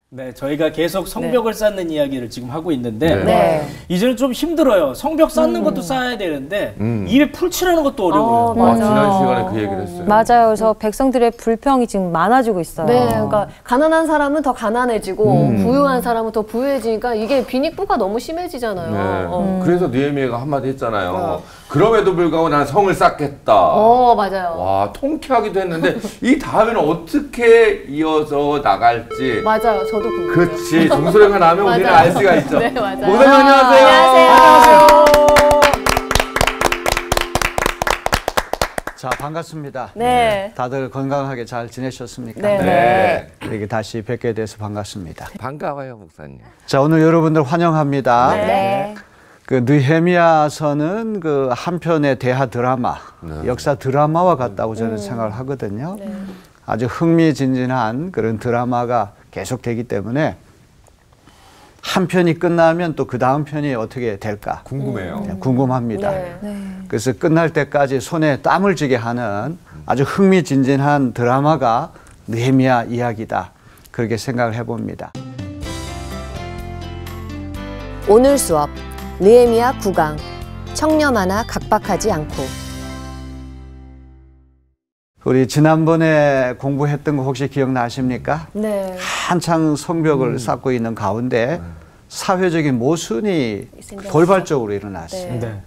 네, 저희가 계속 성벽을 쌓는 이야기를 지금 하고 있는데 네. 이제는 좀 힘들어요. 성벽 쌓는 것도 쌓아야 되는데 입에 풀칠하는 것도 어려워요. 지난 시간에 그 얘기를 했어요. 맞아요. 그래서 백성들의 불평이 지금 많아지고 있어요. 네, 그러니까 가난한 사람은 더 가난해지고 부유한 사람은 더 부유해지니까 이게 빈익부가 너무 심해지잖아요. 네. 그래서 느헤미야가 한마디 했잖아요. 그럼에도 불구하고 나는 성을 쌓겠다. 맞아요. 와, 통쾌하기도 했는데 이 다음에는 어떻게 이어서 나갈지. 맞아요. 저도 궁금해요. 그렇지. 종소리가 나면 우리는 알 수가 있죠. 네, 맞아요. 목사님 안녕하세요. 안녕하세요. 자, 반갑습니다. 네. 다들 건강하게 잘 지내셨습니까? 네. 네. 이렇게 다시 뵙게 돼서 반갑습니다. 반가워요, 목사님. 자, 오늘 여러분들 환영합니다. 네. 그 느헤미야서는 그 한편의 대하 드라마, 역사 드라마와 같다고 저는 생각을 하거든요. 아주 흥미진진한 그런 드라마가 계속되기 때문에 한 편이 끝나면 또 그 다음 편이 어떻게 될까 궁금해요. 궁금합니다. 네. 그래서 끝날 때까지 손에 땀을 쥐게 하는 아주 흥미진진한 드라마가 느헤미야 이야기다. 그렇게 생각을 해봅니다. 오늘 수업 느헤미야 9강 청렴 하나 각박하지 않고. 우리 지난번에 공부했던 거 혹시 기억나십니까? 네. 한창 성벽을 쌓고 있는 가운데 사회적인 모순이 돌발적으로 일어났어요. 네.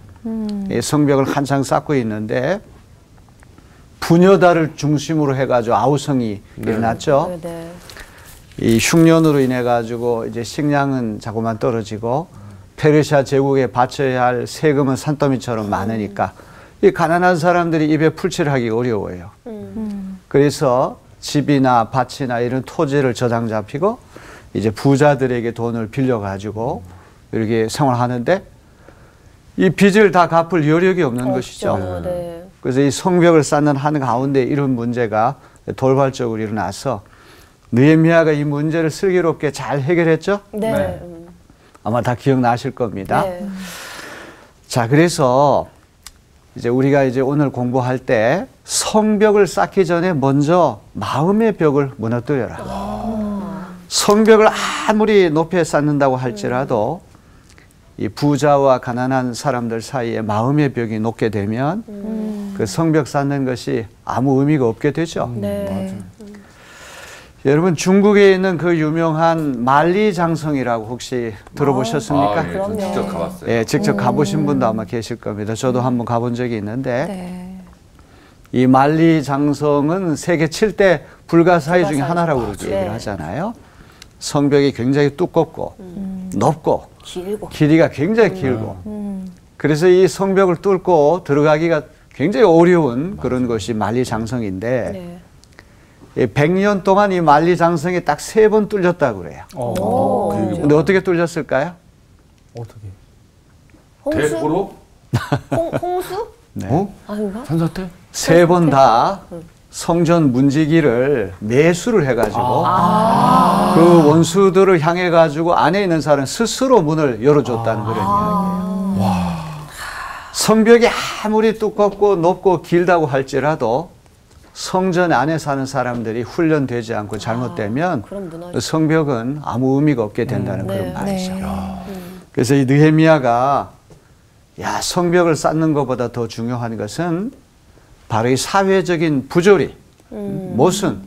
이 성벽을 한창 쌓고 있는데 부녀다를 중심으로 해가지고 아우성이 일어났죠. 네. 이 흉년으로 인해 가지고 이제 식량은 자꾸만 떨어지고 페르시아 제국에 바쳐야 할 세금은 산더미처럼 많으니까 이 가난한 사람들이 입에 풀칠하기 어려워요. 그래서 집이나 밭이나 이런 토지를 저당 잡히고 이제 부자들에게 돈을 빌려 가지고 이렇게 생활하는데 이 빚을 다 갚을 여력이 없는 것이죠. 네. 그래서 이 성벽을 쌓는 한 가운데 이런 문제가 돌발적으로 일어나서 느헤미야가 이 문제를 슬기롭게 잘 해결했죠. 네. 아마 다 기억나실 겁니다. 네. 자, 그래서 이제 우리가 이제 오늘 공부할 때 성벽을 쌓기 전에 먼저 마음의 벽을 무너뜨려라. 성벽을 아무리 높이 쌓는다고 할지라도 이 부자와 가난한 사람들 사이에 마음의 벽이 높게 되면 그 성벽 쌓는 것이 아무 의미가 없게 되죠. 네. 여러분 중국에 있는 그 유명한 만리장성이라고 혹시 들어보셨습니까? 예, 전 직접 가봤어요. 예, 직접 가보신 분도 아마 계실 겁니다. 저도 한번 가본 적이 있는데 네. 이 만리장성은 세계 7대 불가사의 중에 하나라고 그렇게 네. 얘기를 하잖아요. 성벽이 굉장히 두껍고 높고 길고. 길이가 굉장히 길고 그래서 이 성벽을 뚫고 들어가기가 굉장히 어려운 그런 것이 만리장성인데 네. 100년 동안 이 만리장성이 딱 3번 뚫렸다고 그래요. 근데 어떻게 뚫렸을까요? 어떻게? 홍수? 대포로? 홍수? 네. 아닌가? 산사태? 3번 다 성전 문지기를 매수를 해가지고 그 원수들을 향해가지고 안에 있는 사람 스스로 문을 열어줬다는 그런 이야기예요. 성벽이 아무리 두껍고 높고 길다고 할지라도 성전 안에 사는 사람들이 훈련되지 않고 잘못되면 그럼 무너져. 성벽은 아무 의미가 없게 된다는 네. 그런 말이죠. 그래서 이 느헤미야가 야, 성벽을 쌓는 것보다 더 중요한 것은 바로 이 사회적인 부조리, 모순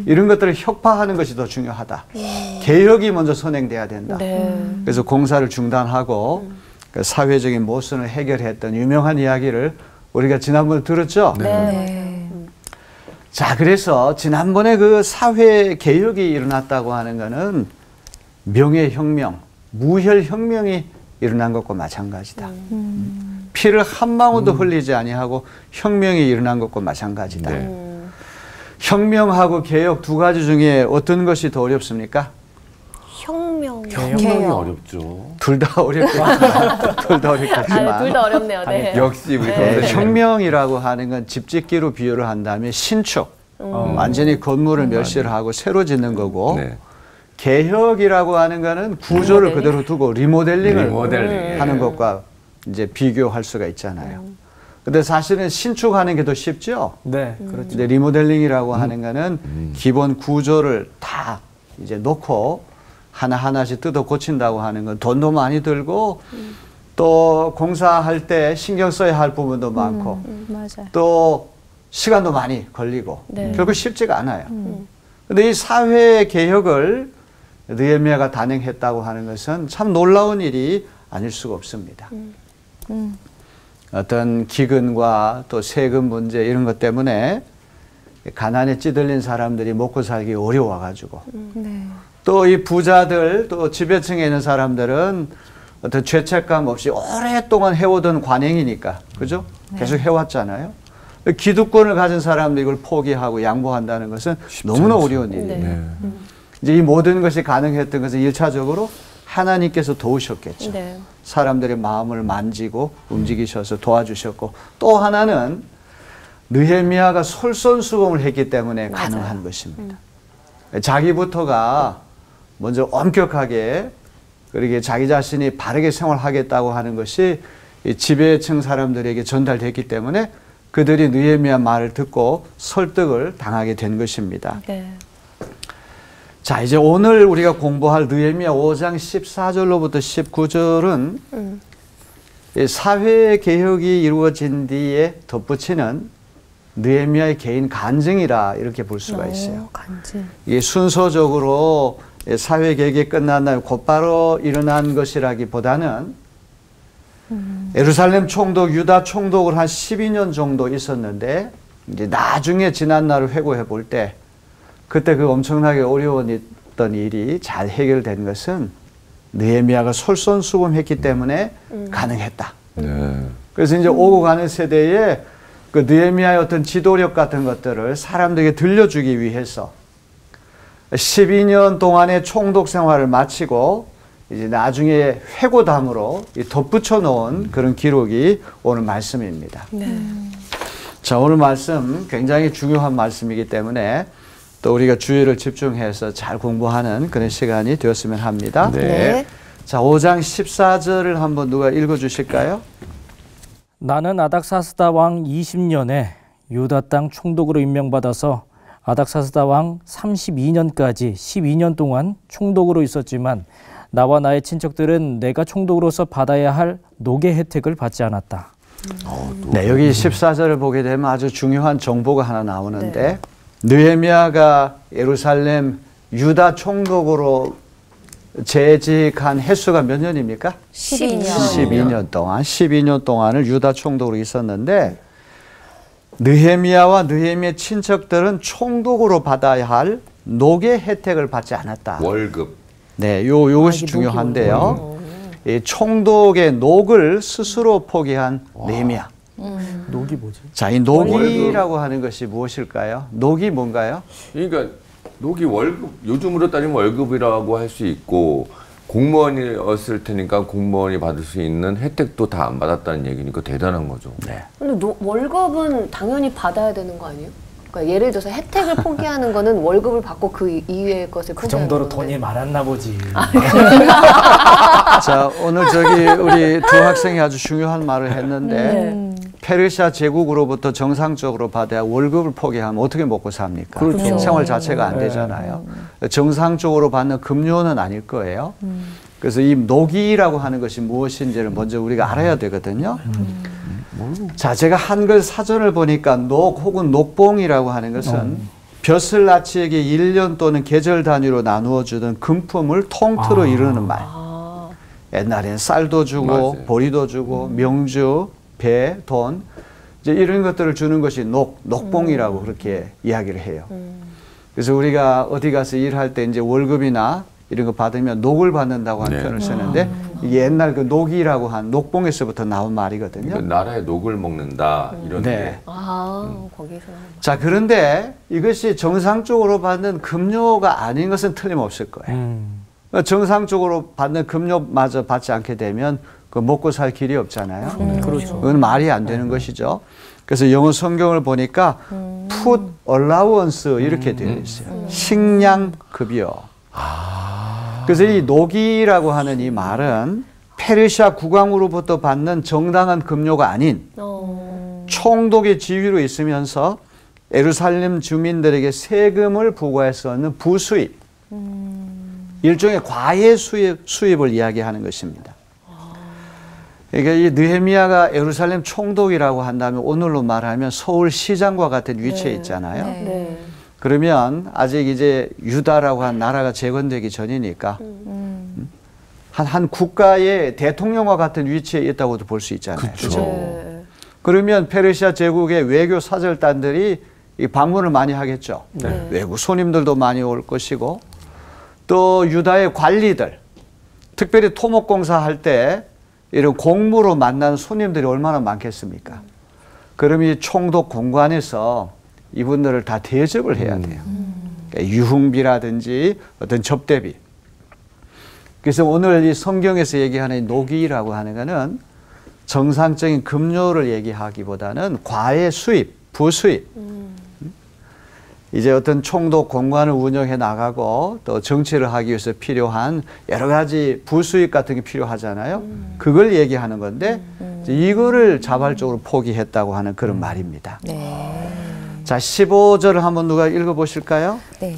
이런 것들을 혁파하는 것이 더 중요하다. 개혁이 먼저 선행돼야 된다. 네. 그래서 공사를 중단하고 그 사회적인 모순을 해결했던 유명한 이야기를 우리가 지난번에 들었죠? 네. 자, 그래서 지난번에 그 사회 개혁이 일어났다고 하는 거는 명예혁명, 무혈혁명이 일어난 것과 마찬가지다. 피를 한 방울도 흘리지 아니하고 혁명이 일어난 것과 마찬가지다. 혁명하고 개혁 두 가지 중에 어떤 것이 더 어렵습니까? 혁명이 어렵죠. 둘 다 어렵겠지만, 둘 다 어렵겠지만. 둘 다 어렵네요. 네. 역시 우리 혁명이라고 하는 건 집 짓기로 비유를 한다면 신축, 완전히 건물을 멸시를 하고 새로 짓는 거고, 네. 개혁이라고 하는 거는 구조를 그대로 두고 리모델링을 리모델링. 하는 것과 이제 비교할 수가 있잖아요. 근데 사실은 신축하는 게 더 쉽죠. 네, 그렇죠. 근데 리모델링이라고 하는 거는 기본 구조를 다 이제 놓고 하나하나씩 뜯어 고친다고 하는 건 돈도 많이 들고 또 공사할 때 신경 써야 할 부분도 많고 맞아요. 또 시간도 많이 걸리고 네. 결국 쉽지가 않아요. 근데 이 사회 개혁을 느헤미야가 단행했다고 하는 것은 참 놀라운 일이 아닐 수가 없습니다. 어떤 기근과 또 세금 문제 이런 것 때문에 가난에 찌들린 사람들이 먹고 살기 어려워가지고 또 이 부자들 또 지배층에 있는 사람들은 어떤 죄책감 없이 오랫동안 해오던 관행이니까 그죠? 계속 해왔잖아요. 기득권을 가진 사람들이 이걸 포기하고 양보한다는 것은 너무나 어려운 일이에요. 네. 이제 이 모든 것이 가능했던 것은 1차적으로 하나님께서 도우셨겠죠. 네. 사람들의 마음을 만지고 움직이셔서 도와주셨고 또 하나는 느헤미야가 솔선수범을 했기 때문에 가능한 것입니다. 자기부터가 먼저 엄격하게 그렇게 자기 자신이 바르게 생활하겠다고 하는 것이 이 지배층 사람들에게 전달됐기 때문에 그들이 느헤미야 말을 듣고 설득을 당하게 된 것입니다. 네. 자, 이제 오늘 우리가 공부할 느헤미야 5장 14절로부터 19절은 사회 개혁이 이루어진 뒤에 덧붙이는 느헤미야의 개인 간증이라 이렇게 볼 수가 있어요. 간증. 이게 순서적으로 사회 개혁이 끝난 날 곧바로 일어난 것이라기보다는 예루살렘 총독, 유다 총독을 한 12년 정도 있었는데 이제 나중에 지난 날을 회고해 볼 때 그때 그 엄청나게 어려웠던 일이 잘 해결된 것은 느헤미야가 솔선수범했기 때문에 가능했다. 네. 그래서 이제 오고 가는 세대에 그 느헤미야의 어떤 지도력 같은 것들을 사람들에게 들려주기 위해서 12년 동안의 총독 생활을 마치고 이제 나중에 회고담으로 덧붙여 놓은 그런 기록이 오늘 말씀입니다. 네. 자, 오늘 말씀 굉장히 중요한 말씀이기 때문에 또 우리가 주의를 집중해서 잘 공부하는 그런 시간이 되었으면 합니다. 네. 자, 5장 14절을 한번 누가 읽어 주실까요? 나는 아닥사스다 왕 20년에 유다 땅 총독으로 임명받아서 아닥사스다 왕 32년까지 12년 동안 총독으로 있었지만 나와 나의 친척들은 내가 총독으로서 받아야 할 노계 혜택을 받지 않았다. 네, 여기 14절을 보게 되면 아주 중요한 정보가 하나 나오는데 느헤미야가 예루살렘 유다 총독으로 재직한 횟수가 몇 년입니까? 12년. 12년 동안 12년 동안을 유다 총독으로 있었는데 느헤미야와 느헤미야의 친척들은 총독으로 받아야 할 노계 혜택을 받지 않았다. 월급. 네, 요것이 중요한데요. 이 총독의 녹을 스스로 포기한 느헤미야. 녹이 뭐지? 자, 이 녹이라고 하는 것이 무엇일까요? 녹이 뭔가요? 그러니까 녹이 월급, 요즘으로 따지면 월급이라고 할 수 있고 공무원이었을 테니까 공무원이 받을 수 있는 혜택도 다 안 받았다는 얘기니까 대단한 거죠. 네. 근데 월급은 당연히 받아야 되는 거 아니에요? 그러니까 예를 들어서 혜택을 포기하는 거는 월급을 받고 그 이외의 것을 그 포기하는 정도로 건데. 돈이 많았나 보지. 자, 오늘 저기 우리 두 학생이 아주 중요한 말을 했는데 페르시아 제국으로부터 정상적으로 받아야 월급을 포기하면 어떻게 먹고 삽니까? 그렇죠. 생활 자체가 안 되잖아요. 정상적으로 받는 급료는 아닐 거예요. 그래서 이 노기라고 하는 것이 무엇인지를 먼저 우리가 알아야 되거든요. 자, 제가 한글 사전을 보니까 녹 혹은 녹봉이라고 하는 것은 벼슬나치에게 1년 또는 계절 단위로 나누어 주던 금품을 통틀어 이루는 말. 옛날에는 쌀도 주고 맞아요. 보리도 주고 명주, 배, 돈 이제 이런 것들을 주는 것이 녹봉이라고 그렇게 이야기를 해요. 그래서 우리가 어디 가서 일할 때 이제 월급이나 이런 거 받으면 녹을 받는다고 하는 네. 표현을 쓰는데 이게 옛날 그 녹이라고 한 녹봉에서부터 나온 말이거든요. 그러니까 나라의 녹을 먹는다 이런 네. 게. 거기서. 자, 그런데 이것이 정상적으로 받는 급료가 아닌 것은 틀림없을 거예요. 정상적으로 받는 급료마저 받지 않게 되면 그 먹고 살 길이 없잖아요. 그렇죠. 그건 말이 안 되는 것이죠. 그래서 영어 성경을 보니까 food allowance 이렇게 되어 있어요. 식량 급여. 그래서 이 노기라고 하는 이 말은 페르시아 국왕으로부터 받는 정당한 급료가 아닌 총독의 지위로 있으면서 예루살렘 주민들에게 세금을 부과할 수 없는 부수입. 일종의 과외 수입을 이야기하는 것입니다. 그러니까 이 느헤미야가 예루살렘 총독이라고 한다면 오늘로 말하면 서울시장과 같은 위치에 있잖아요. 네. 그러면 아직 이제 유다라고 한 나라가 재건되기 전이니까 한 국가의 대통령과 같은 위치에 있다고도 볼 수 있잖아요. 그렇죠. 네. 그러면 페르시아 제국의 외교 사절단들이 이 방문을 많이 하겠죠. 네. 외국 손님들도 많이 올 것이고 또 유다의 관리들, 특별히 토목공사 할 때 이런 공무로 만난 손님들이 얼마나 많겠습니까? 그럼 이 총독 공관에서 이분들을 다 대접을 해야 돼요. 그러니까 유흥비라든지 어떤 접대비. 그래서 오늘 이 성경에서 얘기하는 노기라고 하는 것은 정상적인 급료를 얘기하기보다는 과외 수입, 부수입. 이제 어떤 총독 공관을 운영해 나가고 또 정치를 하기 위해서 필요한 여러 가지 부수입 같은 게 필요하잖아요. 그걸 얘기하는 건데 이거를 자발적으로 포기했다고 하는 그런 말입니다. 네. 자, 15절을 한번 누가 읽어보실까요? 네.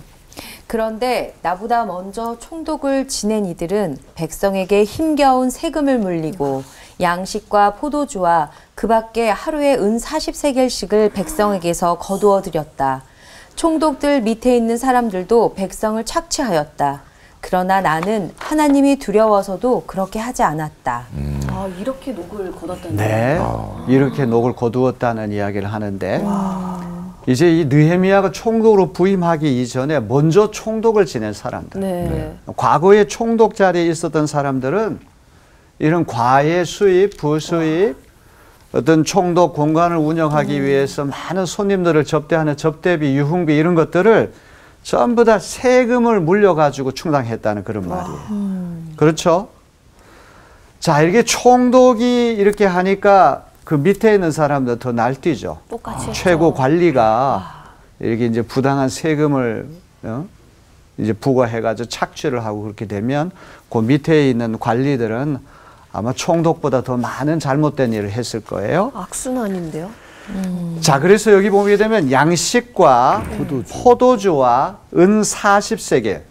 그런데 나보다 먼저 총독을 지낸 이들은 백성에게 힘겨운 세금을 물리고 양식과 포도주와 그 밖에 하루에 은 40세겔씩을 백성에게서 거두어 들였다. 총독들 밑에 있는 사람들도 백성을 착취하였다. 그러나 나는 하나님이 두려워서도 그렇게 하지 않았다. 아, 이렇게 녹을 거뒀다는 네. 이렇게 녹을 거두었다는 이야기를 하는데 이제 이 느헤미야가 총독으로 부임하기 이전에 먼저 총독을 지낸 사람들. 네. 과거에 총독 자리에 있었던 사람들은 이런 과외 수입, 부수입, 어떤 총독 공간을 운영하기 위해서 많은 손님들을 접대하는 접대비, 유흥비 이런 것들을 전부 다 세금을 물려가지고 충당했다는 그런 말이에요. 그렇죠? 자, 이렇게 총독이 이렇게 하니까 그 밑에 있는 사람들 더 날뛰죠. 똑같이 최고 관리가 이렇게 이제 부당한 세금을 이제 부과해가지고 착취를 하고 그렇게 되면 그 밑에 있는 관리들은 아마 총독보다 더 많은 잘못된 일을 했을 거예요. 악순환인데요. 자, 그래서 여기 보게 되면 양식과 포도주와 은 40세겔.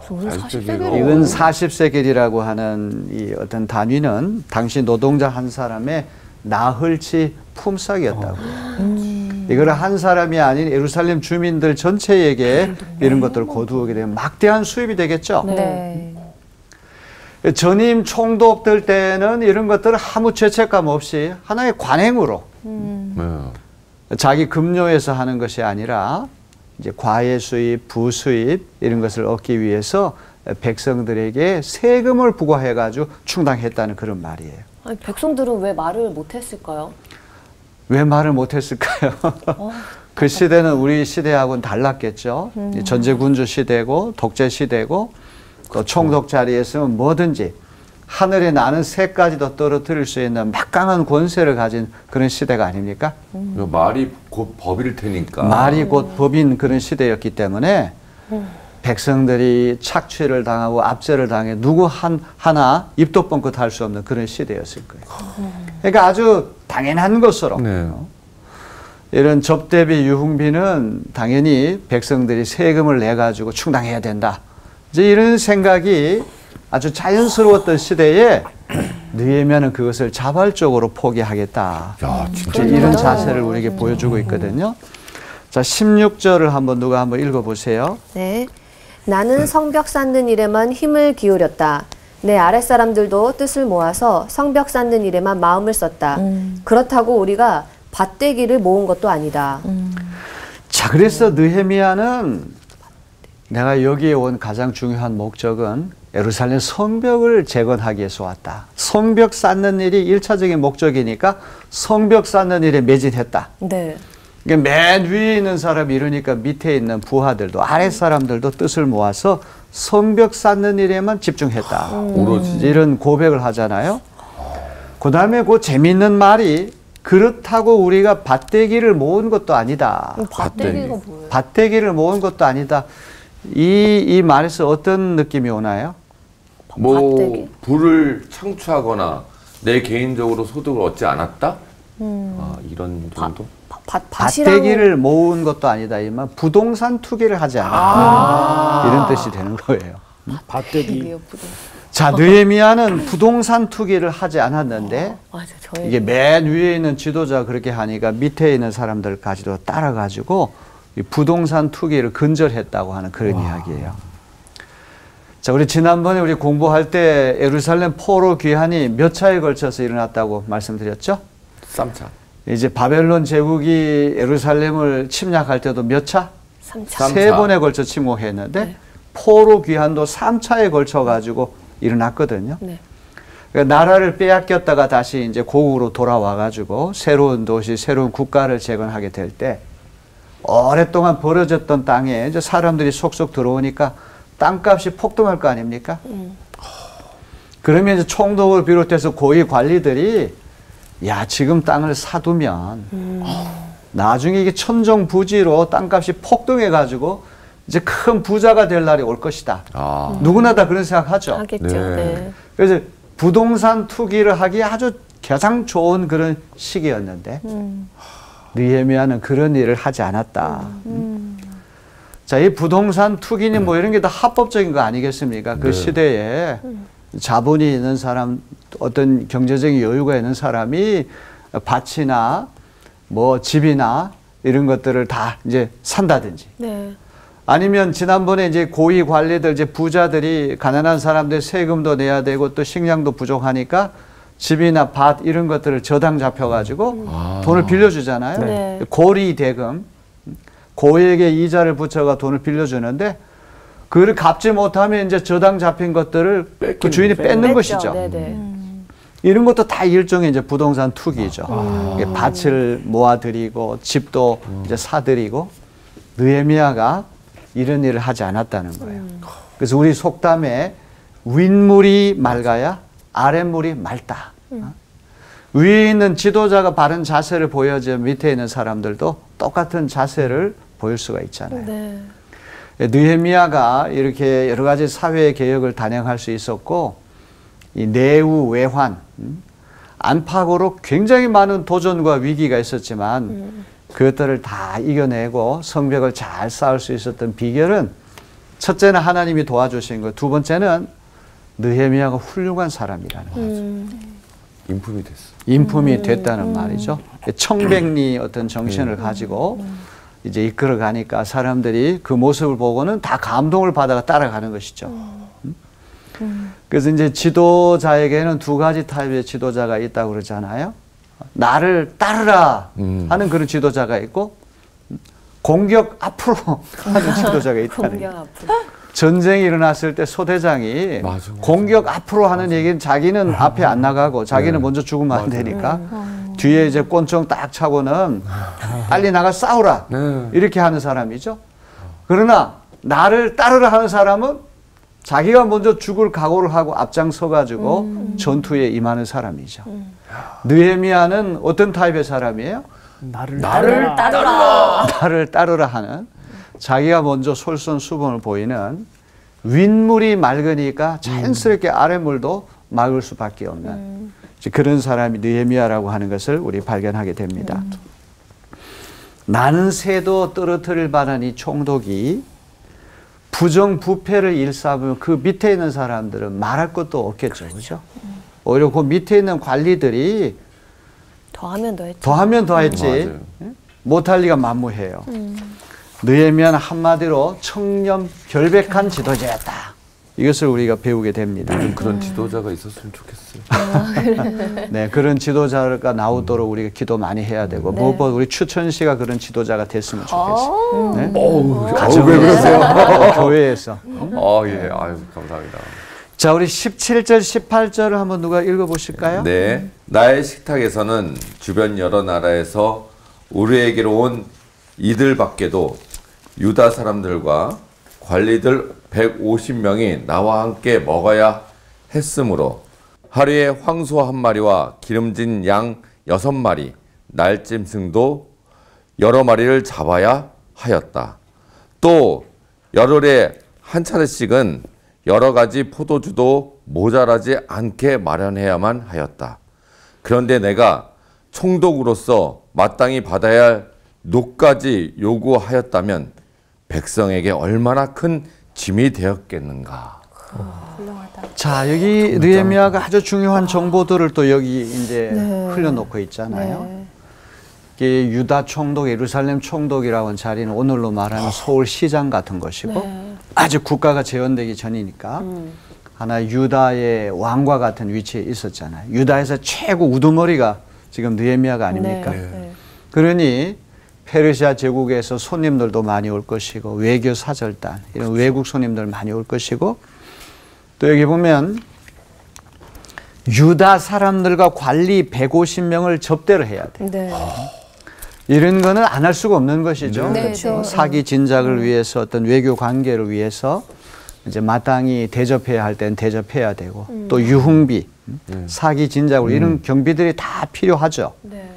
이 은 40세겔이라고 하는 이 어떤 단위는 당시 노동자 한 사람의 나흘치 품삯이었다고요. 이걸 한 사람이 아닌 예루살렘 주민들 전체에게 이런 것들을 거두게 되면 막대한 수입이 되겠죠. 네. 전임 총독들 때는 이런 것들을 아무 죄책감 없이 하나의 관행으로 자기 급료에서 하는 것이 아니라 이제 과외 수입, 부수입 이런 것을 얻기 위해서 백성들에게 세금을 부과해가지고 충당했다는 그런 말이에요. 아니, 백성들은 왜 말을 못했을까요? 왜 말을 못했을까요? 그 시대는 우리 시대하고는 달랐겠죠. 전제군주 시대고 독재 시대고 또 총독 자리에 있으면 뭐든지 하늘에 나는 새까지도 떨어뜨릴 수 있는 막강한 권세를 가진 그런 시대가 아닙니까? 말이 곧 법일 테니까. 말이 곧 법인 그런 시대였기 때문에 백성들이 착취를 당하고 압제를 당해 누구 하나 입도 뻥끗 할 수 없는 그런 시대였을 거예요. 그러니까 아주 당연한 것으로 이런 접대비, 유흥비는 당연히 백성들이 세금을 내가지고 충당해야 된다. 이제 이런 생각이 아주 자연스러웠던 시대에 느헤미야는 그것을 자발적으로 포기하겠다. 야, 진짜 이런 자세를 우리에게 보여주고 있거든요. 자, 16절을 누가 한번 읽어보세요. 네. 나는 성벽 쌓는 일에만 힘을 기울였다. 내 아랫사람들도 뜻을 모아서 성벽 쌓는 일에만 마음을 썼다. 그렇다고 우리가 밭대기를 모은 것도 아니다. 자, 그래서 느헤미야는 내가 여기에 온 가장 중요한 목적은 예루살렘 성벽을 재건하기 위해서 왔다. 성벽 쌓는 일이 1차적인 목적이니까 성벽 쌓는 일에 매진했다. 네. 맨 위에 있는 사람이 이러니까 밑에 있는 부하들도 아래 사람들도 뜻을 모아서 성벽 쌓는 일에만 집중했다. 오로지. 이런 고백을 하잖아요. 그 다음에 그 재미있는 말이 그렇다고 우리가 밭대기를 모은 것도 아니다. 밭대기가 뭐예요? 밭대기를 모은 것도 아니다. 이 말에서 어떤 느낌이 오나요? 뭐 밭대기? 부를 창출하거나 내 개인적으로 소득을 얻지 않았다? 이런 정도? 밭대기를 모은 것도 아니다. 이만 부동산 투기를 하지 않았다. 이런 뜻이 되는 거예요. 밭대기. 자, 느헤미야는 부동산 투기를 하지 않았는데 맞아, 저희 이게 맨 위에 있는 지도자 그렇게 하니까 밑에 있는 사람들까지도 따라가지고 이 부동산 투기를 근절했다고 하는 그런 이야기예요. 자, 우리 지난번에 우리 공부할 때 예루살렘 포로 귀환이 몇 차에 걸쳐서 일어났다고 말씀드렸죠? 3차. 이제 바벨론 제국이 예루살렘을 침략할 때도 몇 차? 3차. 세 번에 걸쳐 침공했는데 네. 포로 귀환도 3차에 걸쳐 가지고 일어났거든요. 네. 그러니까 나라를 빼앗겼다가 다시 이제 고국으로 돌아와 가지고 새로운 도시, 새로운 국가를 재건하게 될 때 오랫동안 벌어졌던 땅에 이제 사람들이 속속 들어오니까 땅값이 폭등할 거 아닙니까? 그러면 이제 총독을 비롯해서 고위 관리들이 야, 지금 땅을 사두면 나중에 이게 천정부지로 땅값이 폭등해 가지고 이제 큰 부자가 될 날이 올 것이다. 누구나 다 그런 생각하죠. 하겠죠. 네. 네. 그래서 부동산 투기를 하기에 아주 가장 좋은 그런 시기였는데 느헤미야는 그런 일을 하지 않았다. 자, 이 부동산 투기는 뭐 이런 게 다 합법적인 거 아니겠습니까? 그 네. 시대에 자본이 있는 사람, 어떤 경제적인 여유가 있는 사람이 밭이나 뭐 집이나 이런 것들을 다 이제 산다든지 네. 아니면 지난번에 이제 고위 관리들, 이제 부자들이 가난한 사람들 세금도 내야 되고 또 식량도 부족하니까 집이나 밭 이런 것들을 저당 잡혀가지고 돈을 빌려주잖아요. 네. 고리 대금, 고액의 이자를 붙여가 돈을 빌려주는데 그걸 갚지 못하면 이제 저당 잡힌 것들을 그 주인이 뺏는 뺐죠. 것이죠. 네네. 이런 것도 다 일종의 이제 부동산 투기죠. 이게 밭을 모아드리고 집도 이제 사드리고 느헤미야가 이런 일을 하지 않았다는 거예요. 그래서 우리 속담에 윗물이 맑아야 아랫물이 맑다. 위에 있는 지도자가 바른 자세를 보여주면 밑에 있는 사람들도 똑같은 자세를 보일 수가 있잖아요. 네. 느헤미야가 이렇게 여러 가지 사회 개혁을 단행할 수 있었고 이 내후 외환 안팎으로 굉장히 많은 도전과 위기가 있었지만 그것들을 다 이겨내고 성벽을 잘 쌓을 수 있었던 비결은 첫째는 하나님이 도와주신 것, 두 번째는 느헤미야가 훌륭한 사람이라는 거죠. 인품이 됐어. 인품이 됐다는 말이죠. 청백리 어떤 정신을 가지고 이제 이끌어 가니까 사람들이 그 모습을 보고는 다 감동을 받아가 따라가는 것이죠. 그래서 이제 지도자에게는 두 가지 타입의 지도자가 있다고 그러잖아요. 나를 따르라 하는 그런 지도자가 있고 공격 앞으로 하는 지도자가 있다는 공격 거예요. 앞으로. 전쟁이 일어났을 때 소대장이 맞아. 공격 앞으로 하는 얘기는 자기는 앞에 안 나가고 자기는 먼저 죽으면 안 되니까 뒤에 이제 꼰총 딱 차고는 빨리 나가 싸우라 네. 이렇게 하는 사람이죠. 그러나 나를 따르라 하는 사람은 자기가 먼저 죽을 각오를 하고 앞장서 가지고 전투에 임하는 사람이죠. 느헤미야는 어떤 타입의 사람이에요? 나를 따르라. 나를 따르라 하는 자기가 먼저 솔선수범을 보이는 윗물이 맑으니까 자연스럽게 아랫물도 막을 수밖에 없는 그런 사람이 느헤미야라고 하는 것을 우리 발견하게 됩니다. 나는 새도 떨어뜨릴 만한 이 총독이 부정부패를 일삼으면 그 밑에 있는 사람들은 말할 것도 없겠죠. 그렇죠? 오히려 그 밑에 있는 관리들이 더하면 더했죠. 더하면 더했지 맞아요. 못할 리가 만무해요. 느헤미야는 한마디로 청렴 결백한 지도자였다. 이것을 우리가 배우게 됩니다. 그런 지도자가 있었으면 좋겠어요. 네, 그런 지도자가 나오도록 우리가 기도 많이 해야 되고 무엇보다 우리 추천 씨가 그런 지도자가 됐으면 좋겠어요. 네? 왜 그러세요? 교회에서. 예. 아유, 감사합니다. 자, 우리 17절, 18절을 한번 누가 읽어보실까요? 네. 나의 식탁에서는 주변 여러 나라에서 우리에게로 온 이들 밖에도 유다 사람들과 관리들 150명이 나와 함께 먹어야 했으므로 하루에 황소 1마리와 기름진 양 6마리, 날짐승도 여러 마리를 잡아야 하였다. 또 열흘에 한 차례씩은 여러 가지 포도주도 모자라지 않게 마련해야만 하였다. 그런데 내가 총독으로서 마땅히 받아야 할 녹까지 요구하였다면 백성에게 얼마나 큰 짐이 되었겠는가. 훌륭하다. 자, 여기 느헤미야가 아주 중요한 정보들을 또 여기 이제 흘려놓고 있잖아요. 네. 이게 유다 총독, 예루살렘 총독이라고 하는 자리는 오늘로 말하면 서울시장 같은 것이고 네. 아직 국가가 재건되기 전이니까 하나 유다의 왕과 같은 위치에 있었잖아요. 유다에서 최고 우두머리가 지금 느헤미야가 아닙니까? 네. 그러니 페르시아 제국에서 손님들도 많이 올 것이고 외교 사절단 이런 외국 손님들 많이 올 것이고 또 여기 보면 유다 사람들과 관리 150명을 접대를 해야 돼요. 네. 이런 거는 안 할 수가 없는 것이죠. 네, 그렇죠. 사기 진작을 위해서 어떤 외교 관계를 위해서 이제 마땅히 대접해야 할 때는 대접해야 되고 또 유흥비, 사기 진작으로 이런 경비들이 다 필요하죠. 네.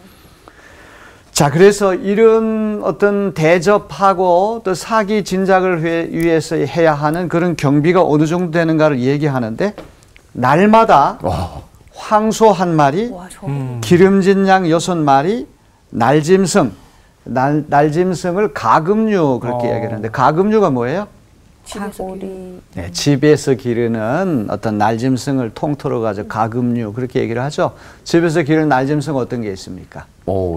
자, 그래서 이런 어떤 대접하고 또 사기 진작을 위해서 해야 하는 그런 경비가 어느 정도 되는가를 얘기하는데 날마다 황소 한 마리, 와, 저 기름진 양 6마리, 날짐승, 날짐승을 가금류 그렇게 이야기하는데 가금류가 뭐예요? 사고리. 네, 집에서 기르는 어떤 날짐승을 통틀어 가지고 가금류 그렇게 얘기를 하죠. 집에서 기르는 날짐승 어떤 게 있습니까?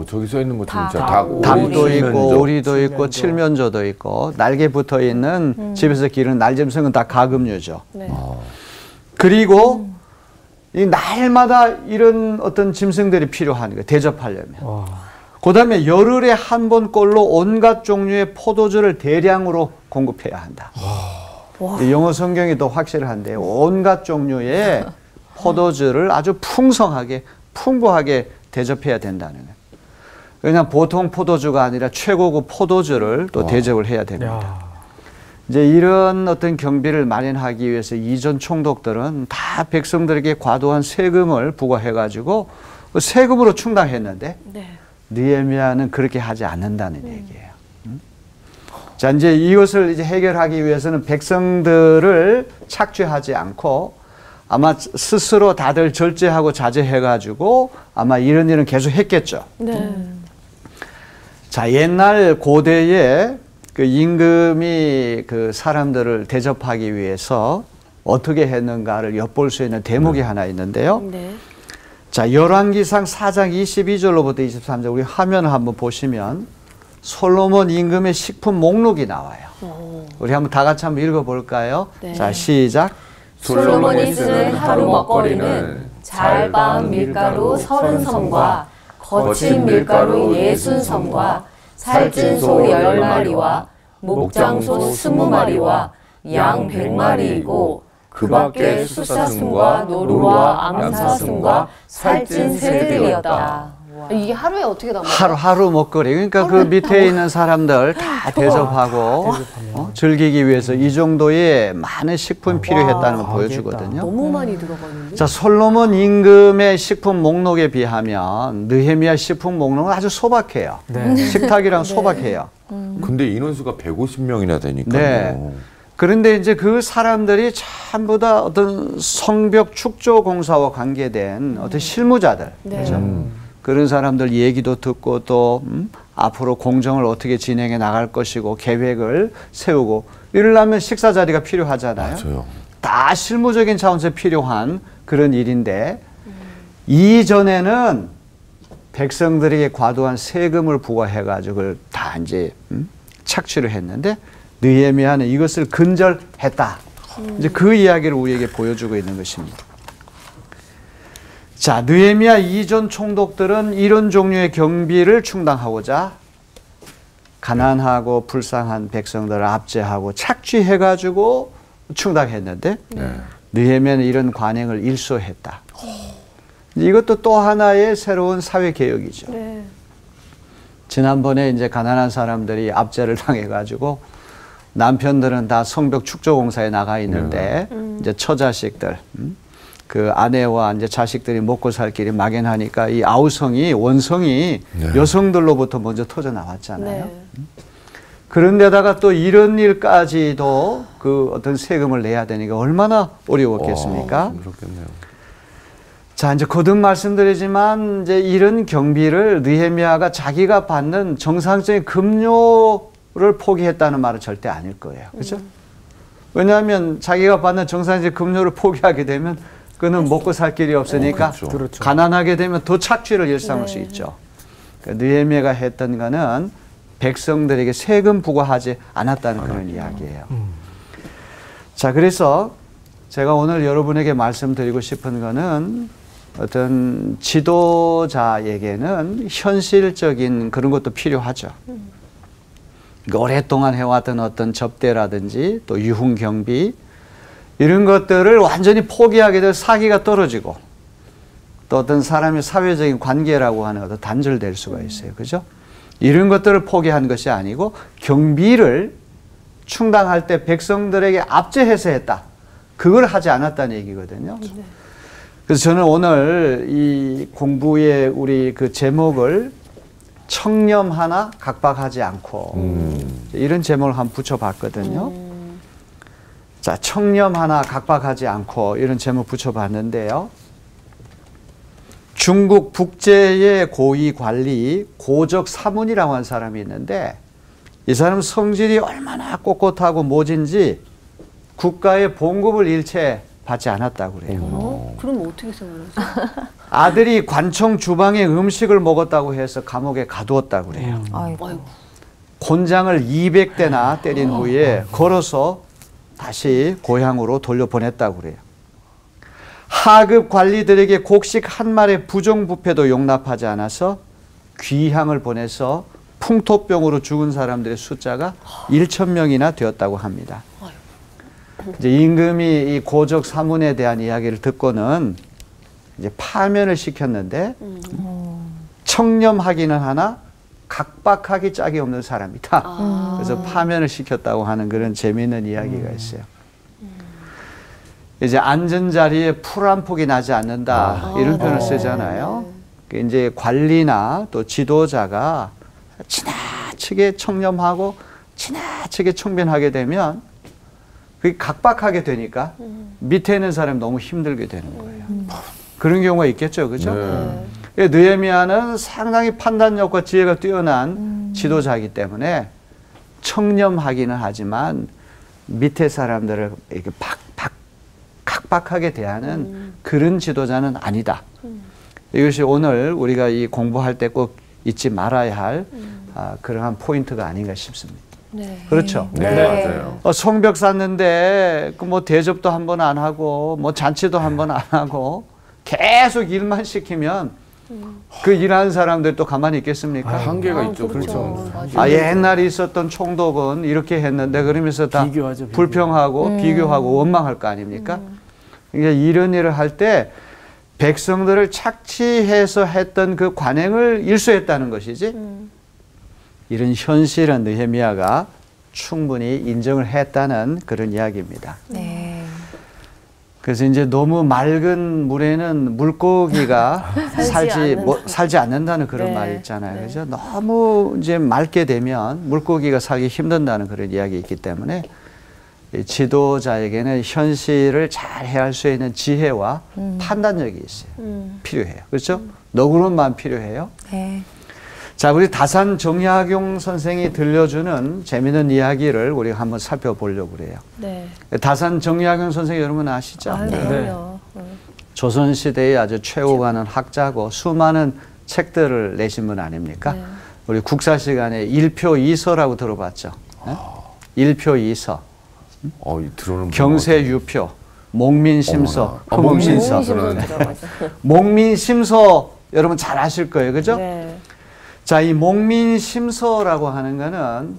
저기 써 있는 것 중에 닭도 있고 오리도 있고 칠면조도 있고 날개 붙어 있는 집에서 기르는 날짐승은 다 가금류죠. 네. 그리고 이 날마다 이런 어떤 짐승들이 필요하니까 대접하려면. 그다음에 열흘에 한 번꼴로 온갖 종류의 포도주를 대량으로 공급해야 한다. 이 영어 성경이 더 확실한데 온갖 종류의 포도주를 아주 풍성하게 풍부하게 대접해야 된다는 거예요. 그냥 보통 포도주가 아니라 최고급 포도주를 또 대접을 해야 됩니다. 이제 이런 어떤 경비를 마련하기 위해서 이전 총독들은 다 백성들에게 과도한 세금을 부과해가지고 세금으로 충당했는데 네. 느헤미야는 그렇게 하지 않는다는 얘기예요. 자, 이제 이것을 이제 해결하기 위해서는 백성들을 착취하지 않고 아마 스스로 다들 절제하고 자제해가지고 아마 이런 일은 계속 했겠죠. 네. 자, 옛날 고대에 그 임금이 그 사람들을 대접하기 위해서 어떻게 했는가를 엿볼 수 있는 대목이 하나 있는데요. 네. 자, 열왕기상 4장 22절로부터 23절 우리 화면을 한번 보시면 솔로몬 임금의 식품 목록이 나와요. 우리 한번 다 같이 한번 읽어볼까요? 네. 자, 시작. 솔로몬이 쓰는 하루 먹거리는 잘 빻은 밀가루 30섬과 거친 밀가루 60섬과 살찐 소 10마리와 목장소 20마리와 양 100마리이고 그 밖에 숫사슴과 노루와 암사슴과 살찐 새들이었다. 이게 하루에 어떻게 남아요? 하루 먹거리. 그러니까 그 밑에 있는 사람들 다 대접하고 즐기기 위해서 이 정도의 많은 식품이 필요했다는 걸 보여주거든요. 너무 많이 들어가는데. 자, 솔로몬 임금의 식품 목록에 비하면 느헤미야 식품 목록은 아주 소박해요. 식탁이랑 소박해요. 근데 인원수가 150명이나 되니까요. 네. 그런데 이제 그 사람들이 전부 다 어떤 성벽 축조 공사와 관계된 어떤 실무자들. 네. 그렇죠? 그런 사람들 얘기도 듣고 또 앞으로 공정을 어떻게 진행해 나갈 것이고 계획을 세우고 이러려면 식사 자리가 필요하잖아요. 맞아요. 다 실무적인 차원에서 필요한 그런 일인데 이전에는 백성들에게 과도한 세금을 부과해가지고 그걸 다 이제 착취를 했는데 느헤미야는 이것을 근절했다. 이제 그 이야기를 우리에게 보여주고 있는 것입니다. 자, 느헤미야 이전 총독들은 이런 종류의 경비를 충당하고자 가난하고 불쌍한 백성들을 압제하고 착취해가지고 충당했는데 느헤미야는 이런 관행을 일소했다. 이것도 또 하나의 새로운 사회 개혁이죠. 네. 지난번에 이제 가난한 사람들이 압제를 당해가지고 남편들은 다 성벽 축조 공사에 나가 있는데 이제 처자식들, 그 아내와 이제 자식들이 먹고 살 길이 막연하니까 이 아우성이 원성이 여성들로부터 먼저 터져 나왔잖아요. 네. 그런데다가 또 이런 일까지도 그 어떤 세금을 내야 되니까 얼마나 어려웠겠습니까? 그렇겠네요. 자, 이제 거듭 말씀드리지만 이제 이런 경비를 느헤미야가 자기가 받는 정상적인 급료를 포기했다는 말은 절대 아닐 거예요. 그렇죠? 왜냐하면 자기가 받는 정상적 급료를 포기하게 되면 그는 먹고 살 길이 없으니까 그렇죠. 가난하게 되면 더 착취를 일삼을 수 있죠. 그러니까 느헤미야가 했던 거는 백성들에게 세금 부과하지 않았다는 그런 이야기예요. 자, 그래서 제가 오늘 여러분에게 말씀드리고 싶은 거는 어떤 지도자에게는 현실적인 그런 것도 필요하죠. 오랫동안 해왔던 어떤 접대라든지 또 유흥경비 이런 것들을 완전히 포기하게 될 사기가 떨어지고 또 어떤 사람의 사회적인 관계라고 하는 것도 단절될 수가 있어요. 그죠? 이런 것들을 포기한 것이 아니고 경비를 충당할 때 백성들에게 압제해서 했다. 그걸 하지 않았다는 얘기거든요. 그래서 저는 오늘 이 공부의 우리 그 제목을 청렴 하나 각박하지 않고 이런 제목을 한번 붙여봤거든요. 자, 청렴 하나 각박하지 않고 이런 제목 붙여봤는데요. 중국 북제의 고위 관리 고적 사문이라고 하는 사람이 있는데 이 사람 성질이 얼마나 꼿꼿하고 모진지 국가의 봉급을 일체 받지 않았다고 그래요. 그럼 어떻게 생각하죠? 아들이 관청 주방에 음식을 먹었다고 해서 감옥에 가두었다고 그래요. 아이고. 곤장을 200대나 때린 후에 걸어서 다시 고향으로 돌려보냈다고 그래요. 하급 관리들에게 곡식 한 말의 부정부패도 용납하지 않아서 귀향을 보내서 풍토병으로 죽은 사람들의 숫자가 1,000명이나 되었다고 합니다. 이제 임금이 이 고적 사문에 대한 이야기를 듣고는 이제 파면을 시켰는데 청렴하기는 하나 각박하기 짝이 없는 사람이다. 그래서 파면을 시켰다고 하는 그런 재미있는 이야기가 있어요. 이제 앉은 자리에 풀 한 폭이 나지 않는다 이런 표현을 쓰잖아요. 이제 관리나 또 지도자가 지나치게 청렴하고 지나치게 청변하게 되면 그게 각박하게 되니까 밑에 있는 사람이 너무 힘들게 되는 거예요. 그런 경우가 있겠죠, 그죠? 네. 느헤미야는 상당히 판단력과 지혜가 뛰어난 지도자이기 때문에 청렴하기는 하지만 밑에 사람들을 이렇게 각박하게 대하는 그런 지도자는 아니다. 이것이 오늘 우리가 이 공부할 때 꼭 잊지 말아야 할 그러한 포인트가 아닌가 싶습니다. 네. 그렇죠. 네, 맞아요. 성벽 샀는데 그 뭐 대접도 한 번 안 하고 뭐 잔치도 한 번 안 하고 계속 일만 시키면 그 일하는 사람들 또 가만히 있겠습니까? 한계가 있죠. 그렇죠. 그렇죠. 옛날에 있었던 총독은 이렇게 했는데 그러면서 다 비교하죠, 비교. 불평하고 비교하고 원망할 거 아닙니까? 그러니까 이런 일을 할 때 백성들을 착취해서 했던 그 관행을 일소했다는 것이지 이런 현실은 느헤미야가 충분히 인정을 했다는 그런 이야기입니다. 네. 그래서 이제 너무 맑은 물에는 물고기가 살지 않는다는 그런 네. 말이 있잖아요. 그죠? 너무 이제 맑게 되면 물고기가 살기 힘든다는 그런 이야기 있기 때문에 이 지도자에게는 현실을 잘 해할 수 있는 지혜와 판단력이 있어요. 필요해요. 그렇죠? 너그러움만 필요해요. 네. 자, 우리 다산 정약용 선생이 들려주는 재미있는 이야기를 우리가 한번 살펴보려고 그래요. 네. 다산 정약용 선생 여러분 아시죠? 아유, 네. 그럼요. 조선시대의 아주 최고가는 학자고 수많은 책들을 내신 분 아닙니까? 네. 우리 국사 시간에 일표이서라고 들어봤죠? 네? 일표이서, 들어오는 경세유표, 목민심서, 흠음신서. 들어가죠. 목민심서 여러분 잘 아실 거예요. 그죠? 네. 자, 이 목민심서라고 하는 거는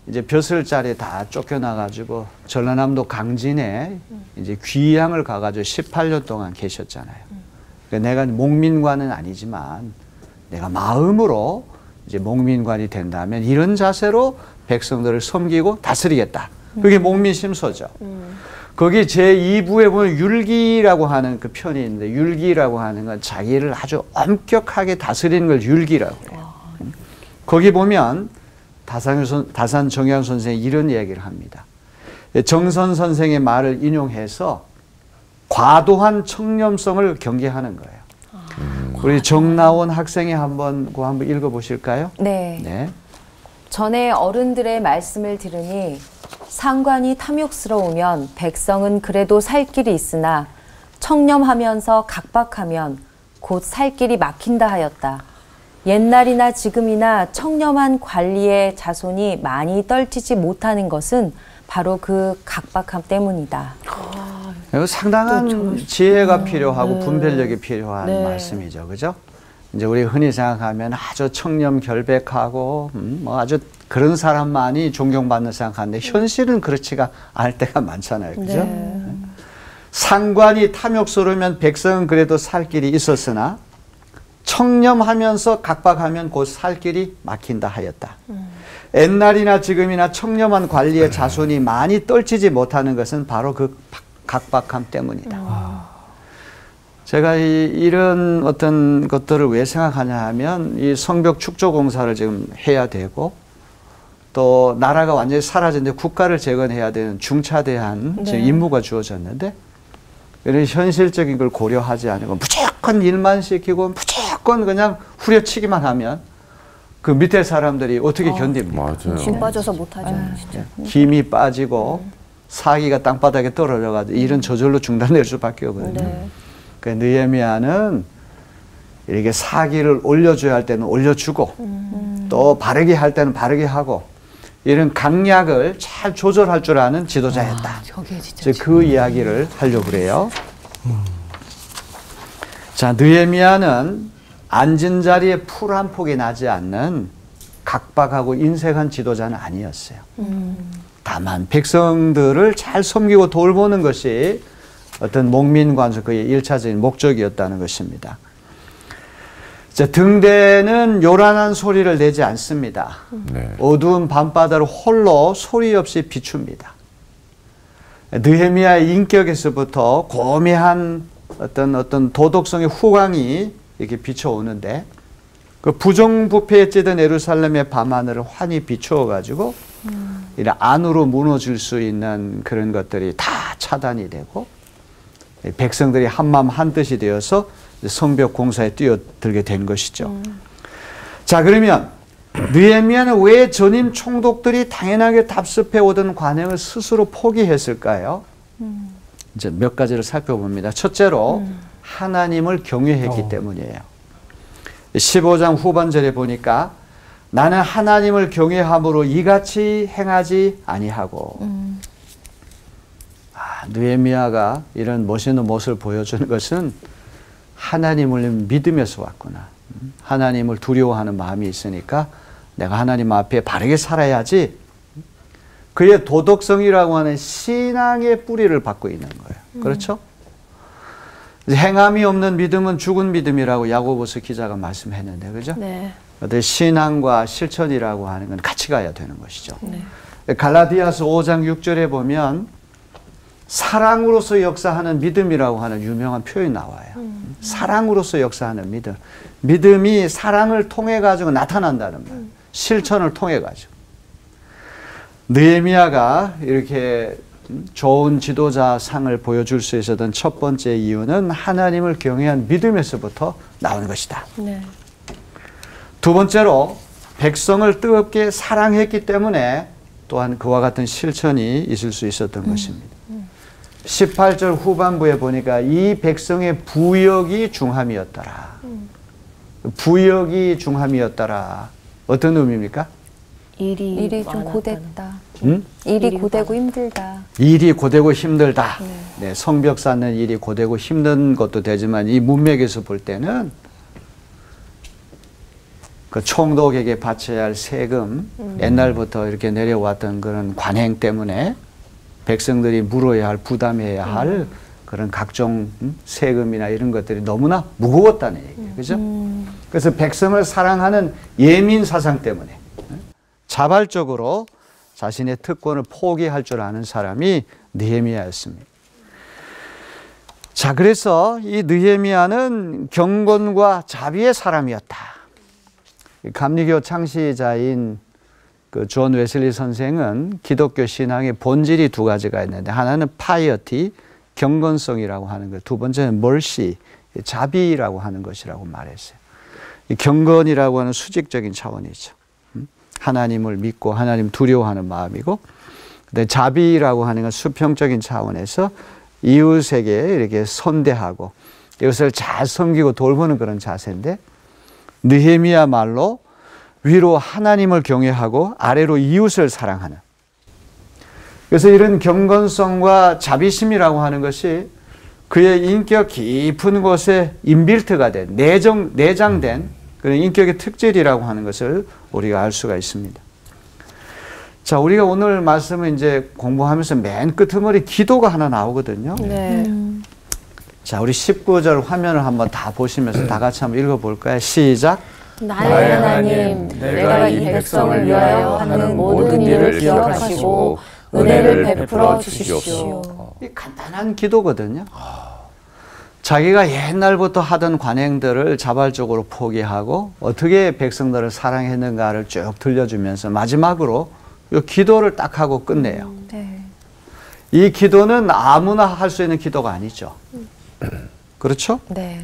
이제 벼슬자리에 다 쫓겨나가지고 전라남도 강진에 이제 귀향을 가가지고 18년 동안 계셨잖아요. 그러니까 내가 목민관은 아니지만 내가 마음으로 이제 목민관이 된다면 이런 자세로 백성들을 섬기고 다스리겠다. 그게 목민심서죠. 거기 제2부에 보면 율기라고 하는 그 편이 있는데 율기라고 하는 건 자기를 아주 엄격하게 다스리는 걸 율기라고 해요. 거기 보면 다산 정약 선생이 이런 얘기를 합니다. 정선 선생의 말을 인용해서 과도한 청렴성을 경계하는 거예요. 우리 정나온 학생이 한번 읽어보실까요? 네. 네. 전에 어른들의 말씀을 들으니 상관이 탐욕스러우면 백성은 그래도 살 길이 있으나 청렴하면서 각박하면 곧 살 길이 막힌다 하였다. 옛날이나 지금이나 청렴한 관리의 자손이 많이 떨치지 못하는 것은 바로 그 각박함 때문이다. 상당한 지혜가 필요하고 분별력이 필요한 말씀이죠. 그죠? 이제 우리 흔히 생각하면 아주 청렴 결백하고 뭐 아주 그런 사람만이 존경받는 생각하는데 현실은 그렇지가 않을 때가 많잖아요. 그죠? 상관이 탐욕스러우면 백성은 그래도 살 길이 있었으나 청렴하면서 각박하면 곧 살 길이 막힌다 하였다. 옛날이나 지금이나 청렴한 관리의 자손이 많이 떨치지 못하는 것은 바로 그 각박함 때문이다. 제가 이런 어떤 것들을 왜 생각하냐 하면 이 성벽 축조 공사를 지금 해야 되고 또 나라가 완전히 사라졌는데 국가를 재건해야 되는 중차대한 지금 임무가 주어졌는데 이런 현실적인 걸 고려하지 않고 무조건 일만 시키고 무조건 그냥 후려치기만 하면 그 밑에 사람들이 어떻게 견딥니까? 맞아요. 힘 빠져서 못하죠. 진짜. 힘이 빠지고 사기가 땅바닥에 떨어져가지고 일은 저절로 중단될 수밖에 없거든요. 그 느헤미야는 이렇게 사기를 올려줘야 할 때는 올려주고 또 바르게 할 때는 바르게 하고 이런 강약을 잘 조절할 줄 아는 지도자였다. 저게 진짜 그 이야기를 하려고 그래요. 자, 느헤미야는 앉은 자리에 풀 한 폭이 나지 않는 각박하고 인색한 지도자는 아니었어요. 다만 백성들을 잘 섬기고 돌보는 것이 어떤 목민관수 그의 1차적인 목적이었다는 것입니다. 자, 등대는 요란한 소리를 내지 않습니다. 어두운 밤바다를 홀로 소리 없이 비춥니다. 느헤미야의 인격에서부터 고매한 어떤 도덕성의 후광이 이렇게 비춰오는데 그 부정부패에 찌든 예루살렘의 밤하늘을 환히 비추어 가지고 이런 안으로 무너질 수 있는 그런 것들이 다 차단이 되고 백성들이 한마음 한뜻이 되어서 성벽 공사에 뛰어들게 된 것이죠. 자, 그러면 느헤미야는 왜 전임 총독들이 당연하게 답습해 오던 관행을 스스로 포기했을까요? 이제 몇 가지를 살펴봅니다. 첫째로 하나님을 경외했기 때문이에요. 15장 후반절에 보니까 나는 하나님을 경외함으로 이같이 행하지 아니하고 느헤미야가 이런 멋있는 모습을 보여주는 것은 하나님을 믿으면서 왔구나. 하나님을 두려워하는 마음이 있으니까 내가 하나님 앞에 바르게 살아야지. 그의 도덕성이라고 하는 신앙의 뿌리를 받고 있는 거예요. 그렇죠? 행함이 없는 믿음은 죽은 믿음이라고 야고보서 기자가 말씀했는데, 그죠? 네. 신앙과 실천이라고 하는 건 같이 가야 되는 것이죠. 갈라디아서 5장 6절에 보면 사랑으로서 역사하는 믿음이라고 하는 유명한 표현이 나와요. 사랑으로서 역사하는 믿음. 믿음이 사랑을 통해 가지고 나타난다는 말. 실천을 통해 가지고. 느헤미야가 이렇게 좋은 지도자 상을 보여줄 수 있었던 첫 번째 이유는 하나님을 경외한 믿음에서부터 나오는 것이다. 네. 두 번째로 백성을 뜨겁게 사랑했기 때문에 또한 그와 같은 실천이 있을 수 있었던 것입니다. 18절 후반부에 보니까 이 백성의 부역이 중함이었더라. 부역이 중함이었더라. 어떤 의미입니까? 일이 좀 고됐다. 일이 고되고 힘들다. 일이 고되고 힘들다. 네, 성벽 쌓는 일이 고되고 힘든 것도 되지만 이 문맥에서 볼 때는 그 총독에게 바쳐야 할 세금, 옛날부터 이렇게 내려왔던 그런 관행 때문에 백성들이 물어야 할, 부담해야 할 그런 각종 세금이나 이런 것들이 너무나 무거웠다는 얘기예요. 그죠? 그래서 백성을 사랑하는 예민 사상 때문에 자발적으로 자신의 특권을 포기할 줄 아는 사람이 느헤미야였습니다. 자, 그래서 이 느헤미야는 경건과 자비의 사람이었다. 감리교 창시자인 그 존 웨슬리 선생은 기독교 신앙의 본질이 두 가지가 있는데 하나는 파이어티, 경건성이라고 하는 것, 두 번째는 멀시, 자비라고 하는 것이라고 말했어요. 이 경건이라고 하는 수직적인 차원이죠. 하나님을 믿고 하나님 두려워하는 마음이고 근데 자비라고 하는 건 수평적인 차원에서 이웃에게 이렇게 선대하고 이것을 잘 섬기고 돌보는 그런 자세인데, 느헤미야말로 위로 하나님을 경외하고 아래로 이웃을 사랑하는, 그래서 이런 경건성과 자비심이라고 하는 것이 그의 인격 깊은 곳에 인빌트가 된, 내장된 그런 인격의 특질이라고 하는 것을 우리가 알 수가 있습니다. 자, 우리가 오늘 말씀을 이제 공부하면서 맨 끄트머리 기도가 하나 나오거든요. 네. 자, 우리 19절 화면을 한번 다 보시면서 다 같이 한번 읽어볼까요? 시작. 나의 하나님, 내가 이 백성을 위하여 하는 모든 일을 기억하시고 은혜를 베풀어 주십시오. 이 간단한 기도거든요. 자기가 옛날부터 하던 관행들을 자발적으로 포기하고 어떻게 백성들을 사랑했는가를 쭉 들려주면서 마지막으로 이 기도를 딱 하고 끝내요. 네. 이 기도는 아무나 할 수 있는 기도가 아니죠. 그렇죠? 네.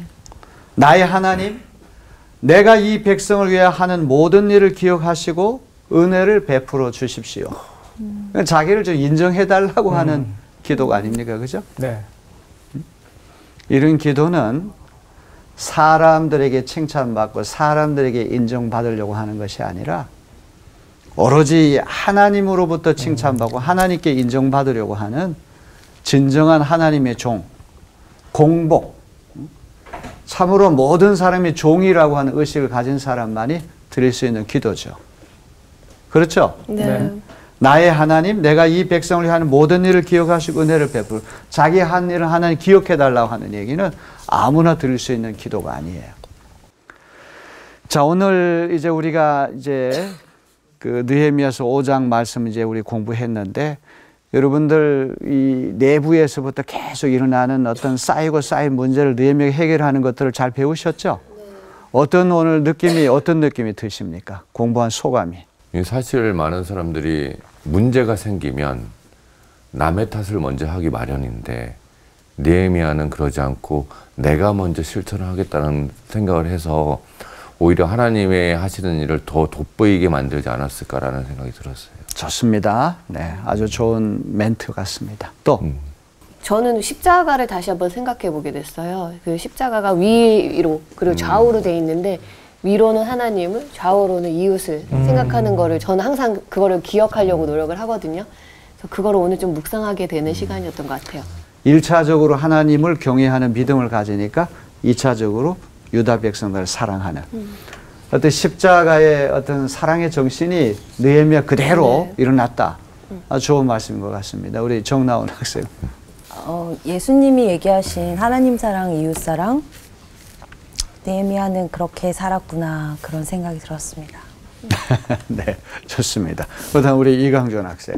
나의 하나님, 내가 이 백성을 위해 하는 모든 일을 기억하시고 은혜를 베풀어 주십시오. 자기를 좀 인정해달라고 하는 기도가 아닙니까? 그죠? 네. 이런 기도는 사람들에게 칭찬받고 사람들에게 인정받으려고 하는 것이 아니라 오로지 하나님으로부터 칭찬받고 하나님께 인정받으려고 하는 진정한 하나님의 종, 공복, 참으로 모든 사람이 종이라고 하는 의식을 가진 사람만이 드릴 수 있는 기도죠. 그렇죠? 네. 나의 하나님, 내가 이 백성을 하는 모든 일을 기억하시고 은혜를 베풀, 자기 한 일을 하나님 기억해달라고 하는 얘기는 아무나 드릴 수 있는 기도가 아니에요. 자, 오늘 이제 우리가 이제 그 느헤미야서 5장 말씀 이제 우리 공부했는데, 여러분들 이 내부에서부터 계속 일어나는 어떤 쌓이고 쌓인 문제를 느헤미야가 해결하는 것들을 잘 배우셨죠? 어떤 느낌이 드십니까? 공부한 소감이. 사실 많은 사람들이 문제가 생기면 남의 탓을 먼저 하기 마련인데, 느헤미야는 그러지 않고 내가 먼저 실천을 하겠다는 생각을 해서 오히려 하나님의 하시는 일을 더 돋보이게 만들지 않았을까라는 생각이 들었어요. 좋습니다. 네, 아주 좋은 멘트 같습니다. 또 저는 십자가를 다시 한번 생각해 보게 됐어요. 그 십자가가 위로 그리고 좌우로 돼 있는데, 위로는 하나님을, 좌우로는 이웃을 생각하는 거를 저는 항상 그거를 기억하려고 노력을 하거든요. 그래서 그거를 오늘 좀 묵상하게 되는 시간이었던 것 같아요. 1차적으로 하나님을 경외하는 믿음을 가지니까 2차적으로 유다 백성들을 사랑하는 어떤 십자가의 어떤 사랑의 정신이 느헤미야 그대로 일어났다. 아주 좋은 말씀인 것 같습니다. 우리 정나온 학생. 예수님이 얘기하신 하나님 사랑, 이웃 사랑, 느헤미야는 그렇게 살았구나, 그런 생각이 들었습니다. 네, 좋습니다. 그다음 우리 이강준 학생.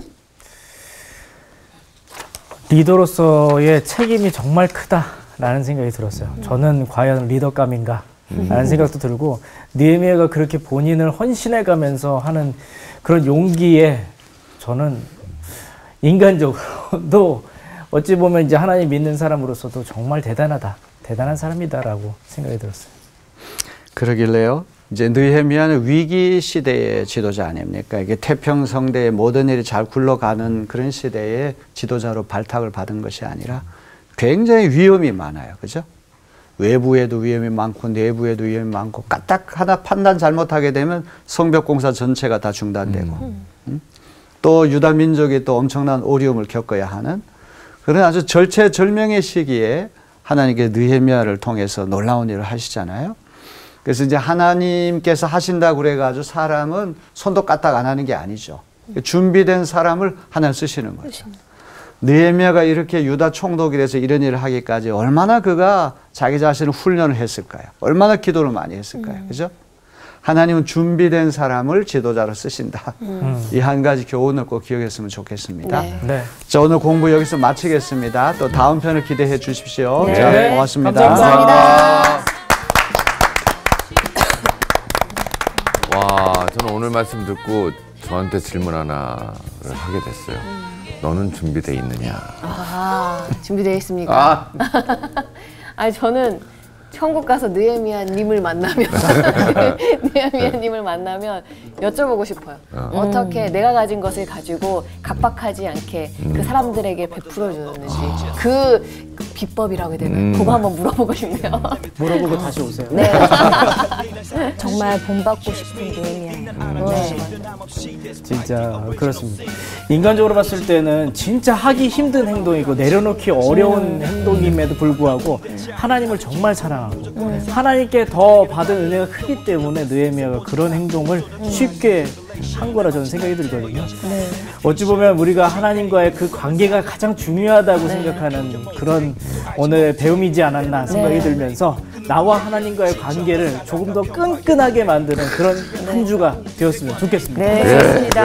리더로서의 책임이 정말 크다라는 생각이 들었어요. 저는 과연 리더감인가? 라는 생각도 들고, 느헤미야가 그렇게 본인을 헌신해가면서 하는 그런 용기에 저는 인간적으로도 어찌 보면 이제 하나님 믿는 사람으로서도 정말 대단한 사람이다라고 생각이 들었어요. 그러길래요. 이제 느헤미야는 위기 시대의 지도자 아닙니까? 이게 태평성대의 모든 일이 잘 굴러가는 그런 시대의 지도자로 발탁을 받은 것이 아니라 굉장히 위험이 많아요. 그죠? 외부에도 위험이 많고 내부에도 위험이 많고 까딱 하나 판단 잘못하게 되면 성벽 공사 전체가 다 중단되고 또 유다 민족이 또 엄청난 어려움을 겪어야 하는 그런 아주 절체절명의 시기에 하나님께 느헤미야를 통해서 놀라운 일을 하시잖아요. 그래서 이제 하나님께서 하신다고 그래가지고 사람은 손도 까딱 안 하는 게 아니죠. 준비된 사람을 하나님 쓰시는 거죠. 느헤미야가 이렇게 유다 총독이 돼서 이런 일을 하기까지 얼마나 그가 자기 자신을 훈련을 했을까요? 얼마나 기도를 많이 했을까요? 그죠? 하나님은 준비된 사람을 지도자로 쓰신다. 이 한 가지 교훈을 꼭 기억했으면 좋겠습니다. 네. 자, 오늘 공부 여기서 마치겠습니다. 또 다음 편을 기대해 주십시오. 네. 자, 고맙습니다. 감사합니다. 와, 저는 오늘 말씀 듣고 저한테 질문 하나를 하게 됐어요. 너는 준비되어 있느냐? 준비되어 있습니까? 아니, 저는 천국 가서 느헤미야님을 만나면 느헤미야님을 만나면 여쭤보고 싶어요. 어떻게 내가 가진 것을 가지고 각박하지 않게 그 사람들에게 베풀어 주는지 그 비법이라고 해야 되나요? 그거 한번 물어보고 싶네요. 물어보고 다시 오세요. 네. 정말 본받고 싶은 느헤미야예요. 진짜 그렇습니다. 인간적으로 봤을 때는 진짜 하기 힘든 행동이고 내려놓기 어려운 행동임에도 불구하고 하나님을 정말 사랑하고 하나님께 더 받은 은혜가 크기 때문에 느헤미야가 그런 행동을 쉽게 한 거라 저는 생각이 들거든요. 어찌 보면 우리가 하나님과의 그 관계가 가장 중요하다고 생각하는 그런 오늘의 배움이지 않았나 생각이 들면서 나와 하나님과의 관계를 조금 더 끈끈하게 만드는 그런 한 주가 되었으면 좋겠습니다. 네, 좋습니다.